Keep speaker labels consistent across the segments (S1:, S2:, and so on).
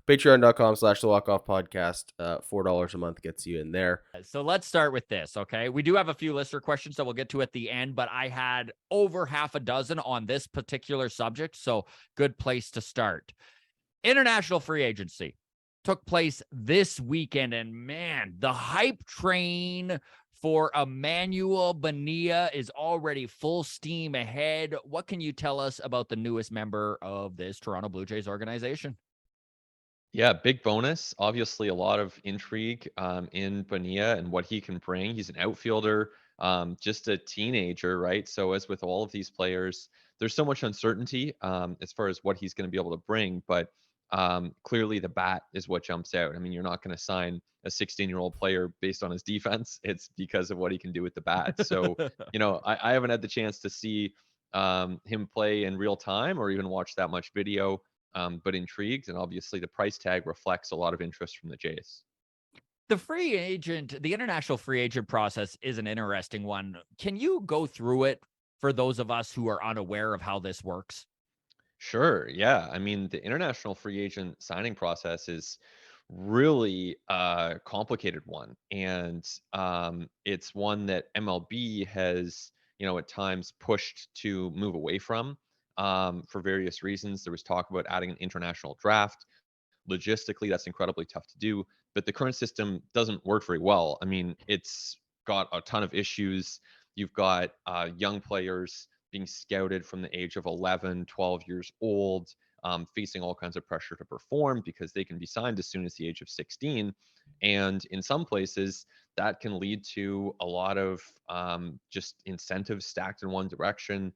S1: Patreon.com/the Walk-Off Podcast. $4 a month gets you in there.
S2: So let's start with this, okay? We do have a few listener questions that we'll get to at the end, but I had over half a dozen on this particular subject, so good place to start. International free agency took place this weekend, and man, the hype train for Emmanuel Bonilla is already full steam ahead. What can you tell us about the newest member of this Toronto Blue Jays organization?
S3: Yeah, big bonus. Obviously, a lot of intrigue in Bonilla and what he can bring. He's an outfielder, just a teenager, right? So, as with all of these players, there's so much uncertainty as far as what he's going to be able to bring. But clearly, the bat is what jumps out. I mean, you're not going to sign a 16-year-old player based on his defense. It's because of what he can do with the bat. So, I haven't had the chance to see him play in real time or even watch that much video, but intrigued. And obviously, the price tag reflects a lot of interest from the Jays.
S2: The international free agent process is an interesting one. Can you go through it for those of us who are unaware of how this works?
S3: Sure. Yeah. I mean, the international free agent signing process is really a complicated one. And it's one that MLB has, at times pushed to move away from for various reasons. There was talk about adding an international draft. Logistically, that's incredibly tough to do, but the current system doesn't work very well. I mean, it's got a ton of issues. You've got young players being scouted from the age of 11, 12 years old, facing all kinds of pressure to perform because they can be signed as soon as the age of 16. And in some places, that can lead to a lot of just incentives stacked in one direction.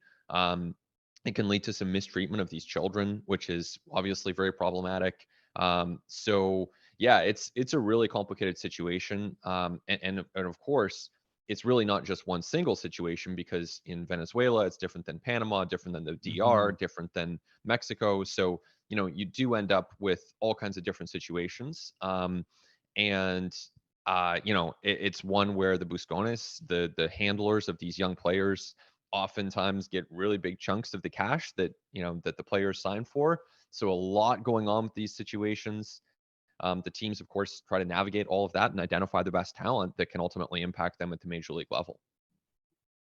S3: It can lead to some mistreatment of these children, which is obviously very problematic. So yeah, it's a really complicated situation, and of course, it's really not just one single situation because in Venezuela it's different than Panama, different than the DR,
S2: Mhm.
S3: different than Mexico. So you do end up with all kinds of different situations, and it's one where the Buscones, the handlers of these young players, oftentimes get really big chunks of the cash that the players sign for. So a lot going on with these situations. The teams, of course, try to navigate all of that and identify the best talent that can ultimately impact them at the major league level.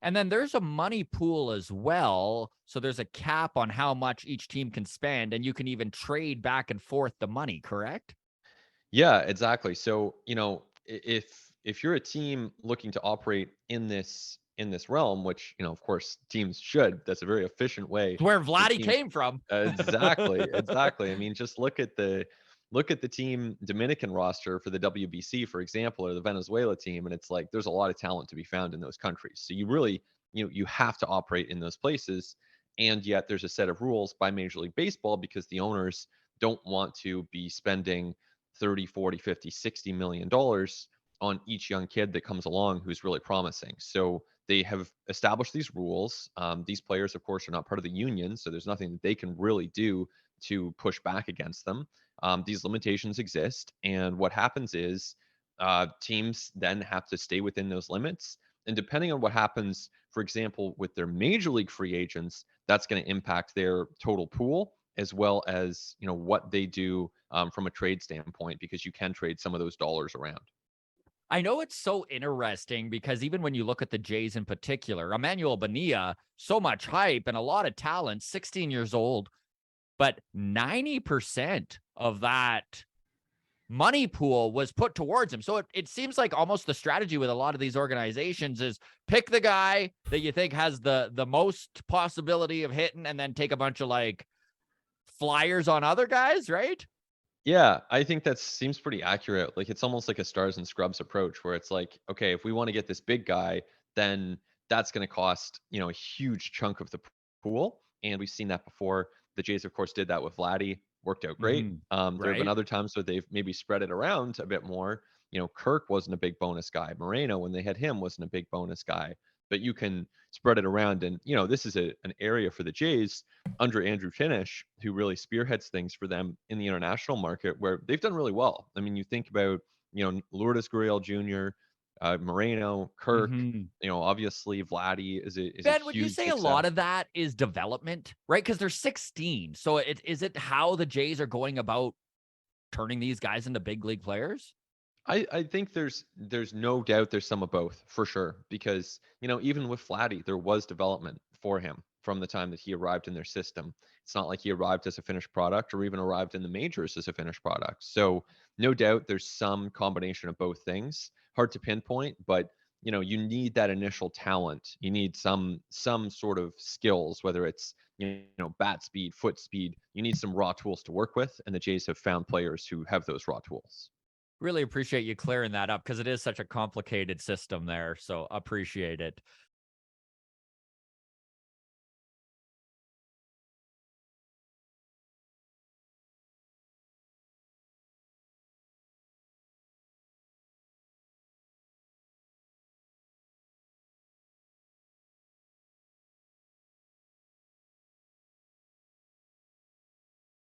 S2: And then there's a money pool as well. So there's a cap on how much each team can spend, and you can even trade back and forth the money, correct?
S3: Yeah, exactly. So, if you're a team looking to operate in this realm, which, of course, teams should, that's a very efficient way
S2: It's where
S3: for
S2: Vladdy
S3: teams.
S2: came from.
S3: Exactly, exactly. I mean, just look at the team Dominican roster for the WBC, for example, or the Venezuela team, and it's like there's a lot of talent to be found in those countries. So you really, you have to operate in those places, and yet there's a set of rules by Major League Baseball because the owners don't want to be spending 30, 40, 50, 60 million dollars on each young kid that comes along who's really promising. So they have established these rules. These players, of course, are not part of the union, so there's nothing that they can really do to push back against them. These limitations exist, and what happens is teams then have to stay within those limits. And depending on what happens, for example, with their major league free agents, that's going to impact their total pool as well as what they do from a trade standpoint, because you can trade some of those dollars around.
S2: I know it's so interesting because even when you look at the Jays in particular, Emmanuel Bonilla, so much hype and a lot of talent, 16 years old, but 90% of that money pool was put towards him. So it seems like almost the strategy with a lot of these organizations is pick the guy that you think has the most possibility of hitting and then take a bunch of like flyers on other guys, right?
S3: Yeah, I think that seems pretty accurate. Like it's almost like a stars and scrubs approach where it's like, okay, if we want to get this big guy, then that's going to cost, a huge chunk of the pool. And we've seen that before. The Jays, of course, did that with Vladdy, worked out great.
S2: Mhm.
S3: There have been
S2: Right.
S3: other times where they've maybe spread it around a bit more. Kirk wasn't a big bonus guy. Moreno, when they had him, wasn't a big bonus guy. But you can spread it around. And, this is an area for the Jays under Andrew Tinish, who really spearheads things for them in the international market, where they've done really well. I mean, you think about, Lourdes Gurriel Jr., Moreno, Kirk,
S2: Mhm.
S3: obviously Vladdy is a
S2: Ben, would you
S3: huge
S2: say a lot
S3: success.
S2: of that is development, right? Because they're 16. So is it how the Jays are going about turning these guys into big league players?
S3: I think there's no doubt there's some of both for sure, because even with Flatty there was development for him from the time that he arrived in their system. It's not like he arrived as a finished product or even arrived in the majors as a finished product. So no doubt there's some combination of both things. Hard to pinpoint, but you need that initial talent. You need some sort of skills, whether it's bat speed, foot speed. You need some raw tools to work with, and the Jays have found players who have those raw tools.
S2: Really appreciate you clearing that up because it is such a complicated system there. So appreciate it.